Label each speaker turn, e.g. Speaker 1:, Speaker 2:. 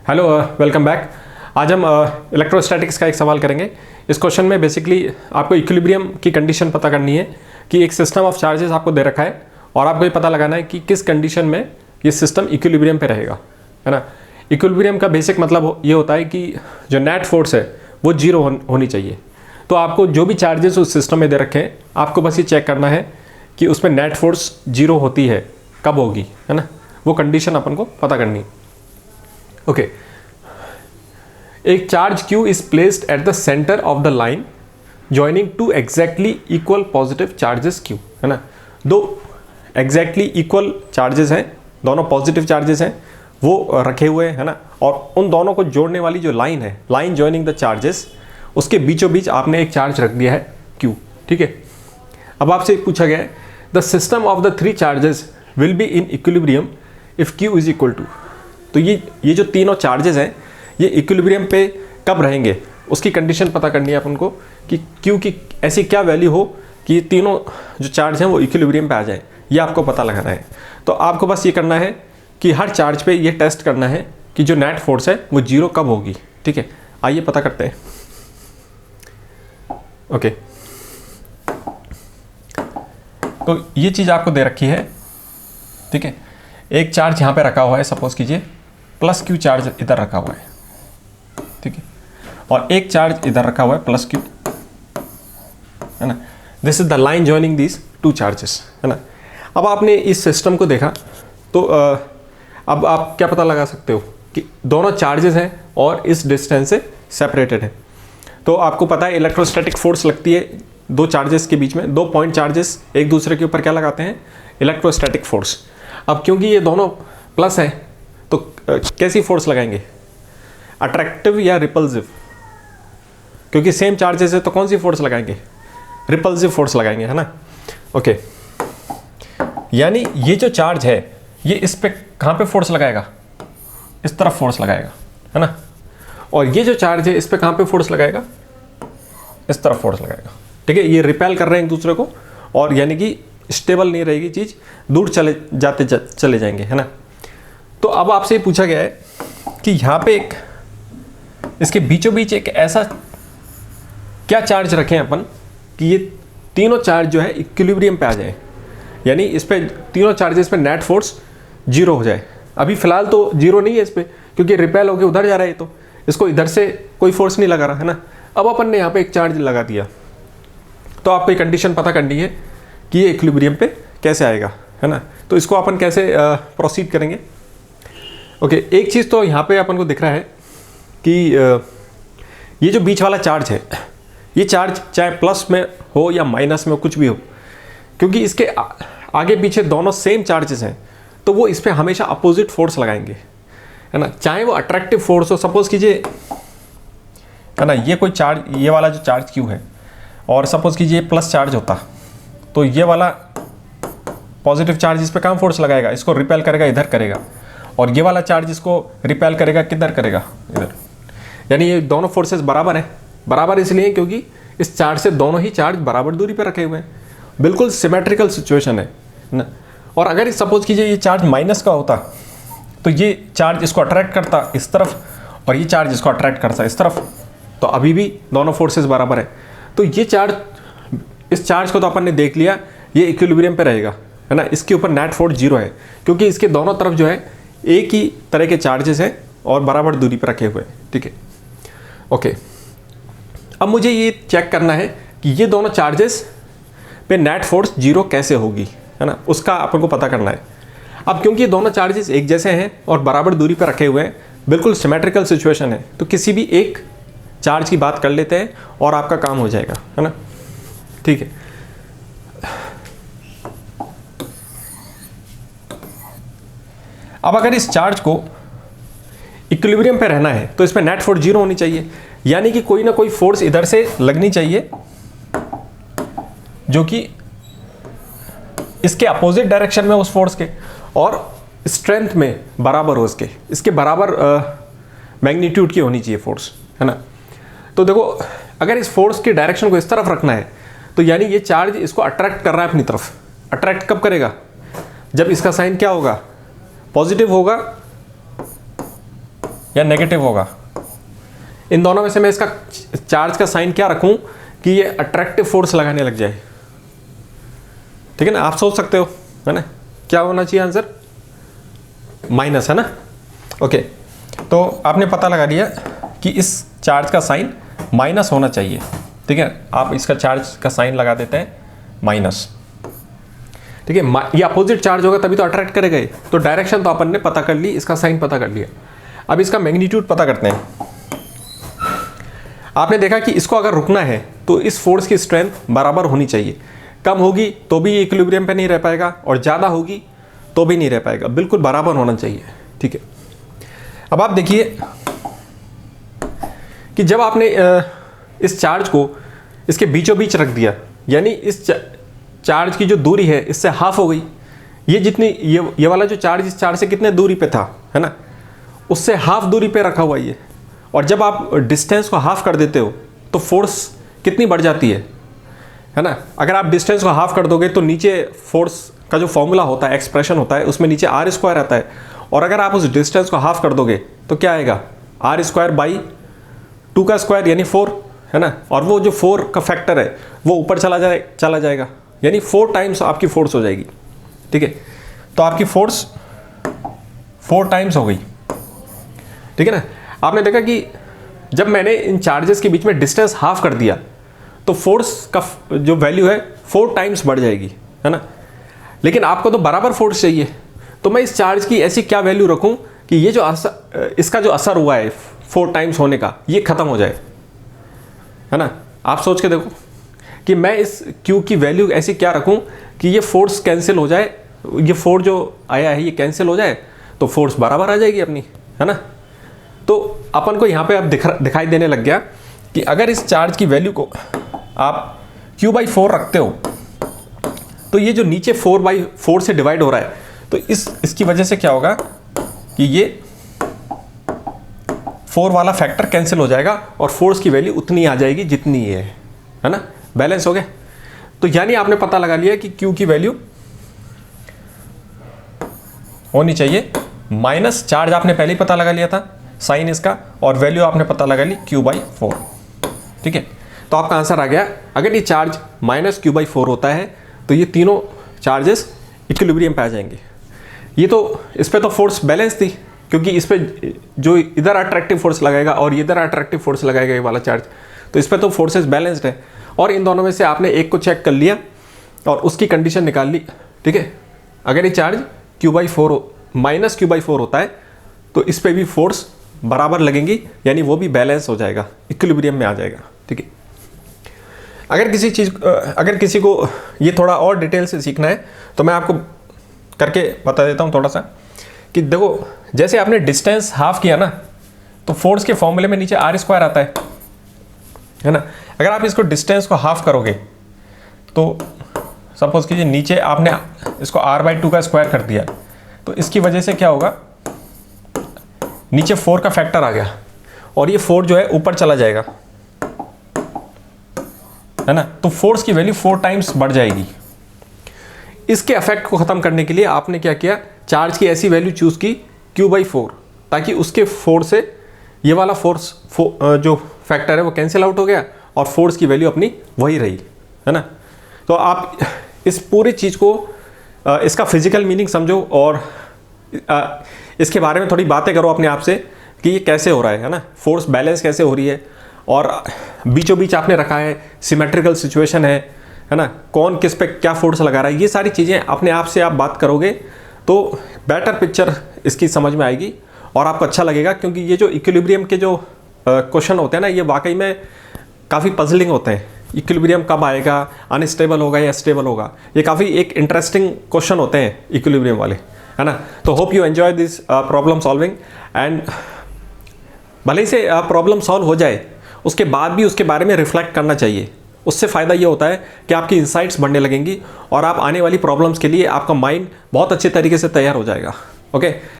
Speaker 1: Hello, welcome back. आज हम electrostatics का एक सवाल करेंगे। इस क्वेश्चन में बेसिकली आपको इक्विलिब्रियम की कंडीशन पता करनी है कि एक सिस्टम ऑफ चार्जेस आपको दे रखा है और आपको ये पता लगाना है कि किस कंडीशन में ये सिस्टम इक्विलिब्रियम पे रहेगा, है ना। इक्विलिब्रियम का बेसिक मतलब ये होता है कि जो नेट फोर्स है वो जीरो होनी चाहिए। तो आपको जो भी चार्जेस उस सिस्टम में दे रखे हैं, आपको बस ये चेक करना है कि उसमें नेट फोर्स जीरो होती है, कब होगी, है ना। वो कंडीशन अपन को पता करनी है। ओके, एक charge Q is placed at the centre of the line joining two exactly equal positive charges Q, है ना। दो एग्जैक्टली इक्वल चार्जेस हैं, दोनों पॉजिटिव चार्जेस हैं, वो रखे हुए हैं, है ना। और उन दोनों को जोड़ने वाली जो लाइन है, लाइन जॉइनिंग द चार्जेस, उसके बीचों बीच आपने एक चार्ज रख दिया है Q, ठीक है। अब आपसे पूछा गया है the system of the three charges will be in equilibrium if Q is equal to. तो ये जो तीनों चार्जेस हैं ये इक्विलिब्रियम पे कब रहेंगे, उसकी कंडीशन पता करनी है अपन को कि Q की ऐसी क्या वैल्यू हो कि ये तीनों जो चार्ज हैं वो इक्विलिब्रियम पे आ जाए, ये आपको पता लगाना है। तो आपको बस ये करना है कि हर चार्ज पे ये टेस्ट करना है कि जो नेट फोर्स है वो जीरो कब होगी, ठीक है। आइए पता करते हैं। ओके, तो ये चीज़ आपको दे रखी है, ठीक है। एक चार्ज यहाँ पे रखा हुआ है, सपोज कीजिए प्लस Q चार्ज इधर रखा हुआ है, ठीक है, और एक चार्ज इधर रखा हुआ है प्लस Q, है ना। This is the line joining this two charges, है ना। अब आपने इस सिस्टम को देखा तो अब आप क्या पता लगा सकते हो कि दोनों चार्जेस हैं और इस डिस्टेंस से सेपरेटेड है। तो आपको पता है इलेक्ट्रोस्टैटिक फोर्स लगती है दो चार्जेस के बीच में, दो पॉइंट चार्जेस एक दूसरे के ऊपर क्या लगाते हैं, इलेक्ट्रोस्टैटिक फोर्स। अब क्योंकि ये दोनों प्लस है तो कैसी फोर्स लगाएंगे, अट्रैक्टिव या रिपल्सिव। क्योंकि सेम चार्जेस है तो कौन सी फोर्स लगाएंगे, रिपल्सिव फोर्स लगाएंगे, है ना। ओके, यानी ये जो चार्ज है ये इस पे कहाँ पे फोर्स लगाएगा, इस तरफ फोर्स लगाएगा, है ना। और ये जो चार्ज है इस पे कहाँ पे फोर्स लगाएगा, इस तरफ फोर्स लगाएगा, ठीक है। ये रिपेल कर रहे हैं एक दूसरे को और यानी कि स्टेबल नहीं रहेगी चीज़, दूर चले जाएंगे, है ना। तो अब आपसे ये पूछा गया है कि यहाँ पे एक इसके बीचों बीच एक ऐसा क्या चार्ज रखें अपन कि ये तीनों चार्ज जो है इक्विलिब्रियम पे आ जाए, यानी इस पे तीनों चार्जेस पे नेट फोर्स जीरो हो जाए। अभी फिलहाल तो जीरो नहीं है इस पे, क्योंकि रिपेल होकर उधर जा रहा है, तो इसको इधर से कोई फोर्स नहीं लगा रहा, है ना। अब अपन ने यहाँ पे एक चार्ज लगा दिया, तो आपको एक कंडीशन पता करनी है कि ये इक्विलिब्रियम पे कैसे आएगा, है ना। तो इसको अपन कैसे प्रोसीड करेंगे। ओके, एक चीज़ तो यहाँ पे अपन को दिख रहा है कि ये जो बीच वाला चार्ज है, ये चार्ज चाहे प्लस में हो या माइनस में हो, कुछ भी हो, क्योंकि इसके आगे पीछे दोनों सेम चार्जेस हैं तो वो इस पर हमेशा अपोजिट फोर्स लगाएंगे, है ना। चाहे वो अट्रैक्टिव फोर्स हो, सपोज कीजिए, है ना, ये कोई चार्ज, ये वाला जो चार्ज Q है और सपोज कीजिए प्लस चार्ज होता तो ये वाला पॉजिटिव चार्ज इस पर कहाँ फोर्स लगाएगा, इसको रिपेल करेगा, इधर करेगा, और ये वाला चार्ज इसको रिपेल करेगा, किधर करेगा, इधर। यानी ये दोनों फोर्सेस बराबर हैं। बराबर इसलिए क्योंकि इस चार्ज से दोनों ही चार्ज बराबर दूरी पर रखे हुए हैं, बिल्कुल सिमेट्रिकल सिचुएशन है ना। और अगर सपोज कीजिए ये चार्ज माइनस का होता तो ये चार्ज इसको अट्रैक्ट करता इस तरफ और ये चार्ज इसको अट्रैक्ट करता इस तरफ, तो अभी भी दोनों फोर्सेस बराबर है। तो ये चार्ज, इस चार्ज को तो अपन ने देख लिया, ये इक्विलिब्रियम पे रहेगा, है ना। इसके ऊपर नेट फोर्स जीरो है क्योंकि इसके दोनों तरफ जो है एक ही तरह के चार्जेस हैं और बराबर दूरी पर रखे हुए हैं, ठीक है। ओके, अब मुझे ये चेक करना है कि ये दोनों चार्जेस पे नेट फोर्स जीरो कैसे होगी, है ना, उसका अपन को पता करना है। अब क्योंकि ये दोनों चार्जेस एक जैसे हैं और बराबर दूरी पर रखे हुए हैं, बिल्कुल सिमेट्रिकल सिचुएशन है, तो किसी भी एक चार्ज की बात कर लेते हैं और आपका काम हो जाएगा, है ना, ठीक है। अब अगर इस चार्ज को इक्विलिब्रियम पे रहना है तो इसमें नेट फोर्स जीरो होनी चाहिए, यानी कि कोई ना कोई फोर्स इधर से लगनी चाहिए जो कि इसके अपोजिट डायरेक्शन में उस फोर्स के और स्ट्रेंथ में बराबर हो, इसके बराबर मैग्नीट्यूड की होनी चाहिए फोर्स, है ना। तो देखो, अगर इस फोर्स की डायरेक्शन को इस तरफ रखना है तो यानी ये चार्ज इसको अट्रैक्ट कर रहा है अपनी तरफ। अट्रैक्ट कब करेगा, जब इसका साइन क्या होगा, पॉजिटिव होगा, या नेगेटिव होगा? इन दोनों में से मैं इसका चार्ज का साइन क्या रखूं कि ये अट्रैक्टिव फोर्स लगाने लग जाए? ठीक है ना, आप सोच सकते हो, है ना, क्या होना चाहिए आंसर? माइनस, है ना। ओके, तो आपने पता लगा लिया कि इस चार्ज का साइन माइनस होना चाहिए। ठीक है, आप इसका चार्ज का साइन लगा देते हैं माइनस। ठीक है, ये अपोजिट चार्ज होगा तभी तो अट्रैक्ट करेगा। तो डायरेक्शन तो अपन ने पता कर ली, इसका साइन पता कर लिया। अब इसका मैग्नीट्यूड पता करते हैं। आपने देखा कि इसको अगर रुकना है तो इस फोर्स की स्ट्रेंथ बराबर होनी चाहिए। कम होगी तो भी इक्विलिब्रियम पे नहीं रह पाएगा और ज़्यादा होगी तो भी नहीं रह पाएगा, बिल्कुल बराबर होना चाहिए। ठीक है, अब आप देखिए कि जब आपने इस चार्ज को इसके बीचों बीच रख दिया, यानी इस चार्ज की जो दूरी है इससे हाफ हो गई। ये जितनी ये वाला जो चार्ज इस चार्ज से कितने दूरी पे था, है ना, उससे हाफ दूरी पे रखा हुआ ये। और जब आप डिस्टेंस को हाफ कर देते हो तो फोर्स कितनी बढ़ जाती है ना। अगर आप डिस्टेंस को हाफ कर दोगे तो नीचे फोर्स का जो फॉर्मूला होता है, एक्सप्रेशन होता है, उसमें नीचे आर स्क्वायर आता है। और अगर आप उस डिस्टेंस को हाफ कर दोगे तो क्या आएगा? आर स्क्वायर बाई 2 का स्क्वायर यानी 4, है ना। और वो जो 4 का फैक्टर है वो ऊपर चला जाएगा, यानी 4 टाइम्स आपकी फोर्स हो जाएगी। ठीक है, तो आपकी फोर्स 4 टाइम्स हो गई। ठीक है ना। आपने देखा कि जब मैंने इन चार्जेस के बीच में डिस्टेंस हाफ कर दिया तो फोर्स का जो वैल्यू है 4 टाइम्स बढ़ जाएगी, है ना। लेकिन आपको तो बराबर फोर्स चाहिए, तो मैं इस चार्ज की ऐसी क्या वैल्यू रखूं कि ये जो इसका जो असर हुआ है 4 टाइम्स होने का, ये खत्म हो जाए, है ना। आप सोच के देखो कि मैं इस Q की वैल्यू ऐसी क्या रखूं कि ये फोर्स कैंसिल हो जाए, ये फोर्स जो आया है ये कैंसिल हो जाए तो फोर्स बराबर आ जाएगी अपनी, है ना। तो अपन को यहाँ पे अब दिखाई देने लग गया कि अगर इस चार्ज की वैल्यू को आप Q/4 रखते हो तो ये जो नीचे 4/4 से डिवाइड हो रहा है तो इसकी वजह से क्या होगा कि ये 4 वाला फैक्टर कैंसिल हो जाएगा और फोर्स की वैल्यू उतनी आ जाएगी जितनी ये है ना। बैलेंस हो गया। तो यानी आपने पता लगा लिया कि Q की वैल्यू होनी चाहिए माइनस, चार्ज आपने पहले ही पता लगा लिया था साइन इसका, और वैल्यू आपने पता लगा ली Q/4। ठीक है, तो आपका आंसर आ गया। अगर ये चार्ज माइनस Q/4 होता है तो ये तीनों चार्जेस इक्विलिब्रियम पे आ जाएंगे। ये तो इस पे तो फोर्स बैलेंस थी, क्योंकि इस पे जो इधर अट्रैक्टिव फोर्स लगाएगा और इधर अट्रैक्टिव फोर्स लगाएगा ये वाला चार्ज, तो इस पे तो फोर्सेस बैलेंस्ड है। और इन दोनों में से आपने एक को चेक कर लिया और उसकी कंडीशन निकाल ली। ठीक है, अगर ये चार्ज Q/4 माइनस Q/4 होता है तो इस पे भी फोर्स बराबर लगेंगी, यानी वो भी बैलेंस हो जाएगा, इक्विलिब्रियम में आ जाएगा। ठीक है, अगर किसी को ये थोड़ा और डिटेल से सीखना है तो मैं आपको करके बता देता हूँ थोड़ा सा कि देखो, जैसे आपने डिस्टेंस हाफ किया ना तो फोर्स के फॉर्मूले में नीचे आर स्क्वायर आता है ना। अगर आप इसको डिस्टेंस को हाफ करोगे तो सपोज कीजिए नीचे आपने इसको r/2 का स्क्वायर कर दिया, तो इसकी वजह से क्या होगा, नीचे 4 का फैक्टर आ गया और ये 4 जो है ऊपर चला जाएगा, है ना। तो फोर्स की वैल्यू 4 टाइम्स बढ़ जाएगी। इसके इफेक्ट को खत्म करने के लिए आपने क्या किया, चार्ज की ऐसी वैल्यू चूज की Q/4, ताकि उसके फोर्स से ये वाला फोर्स जो फैक्टर है वो कैंसिल आउट हो गया और फोर्स की वैल्यू अपनी वही रही, है ना। तो आप इस पूरी चीज़ को इसका फिजिकल मीनिंग समझो और इसके बारे में थोड़ी बातें करो अपने आप से कि ये कैसे हो रहा है ना, फोर्स बैलेंस कैसे हो रही है, और बीचों बीच आपने रखा है, सिमेट्रिकल सिचुएशन है ना, कौन किस पे क्या फोर्स लगा रहा है, ये सारी चीज़ें अपने आप से आप बात करोगे तो बेटर पिक्चर इसकी समझ में आएगी और आपको अच्छा लगेगा। क्योंकि ये जो इक्विलिब्रियम के जो क्वेश्चन होते हैं ना, ये वाकई में काफ़ी पजलिंग होते हैं। इक्विलिब्रियम कब आएगा, अनस्टेबल होगा या स्टेबल होगा, ये काफ़ी एक इंटरेस्टिंग क्वेश्चन होते हैं इक्विलिब्रियम वाले, है ना। तो hope you enjoy this problem solving, and भले ही से प्रॉब्लम सॉल्व हो जाए उसके बाद भी उसके बारे में रिफ्लेक्ट करना चाहिए। उससे फ़ायदा ये होता है कि आपकी इंसाइट्स बढ़ने लगेंगी और आप आने वाली प्रॉब्लम्स के लिए आपका माइंड बहुत अच्छे तरीके से तैयार हो जाएगा। ओके।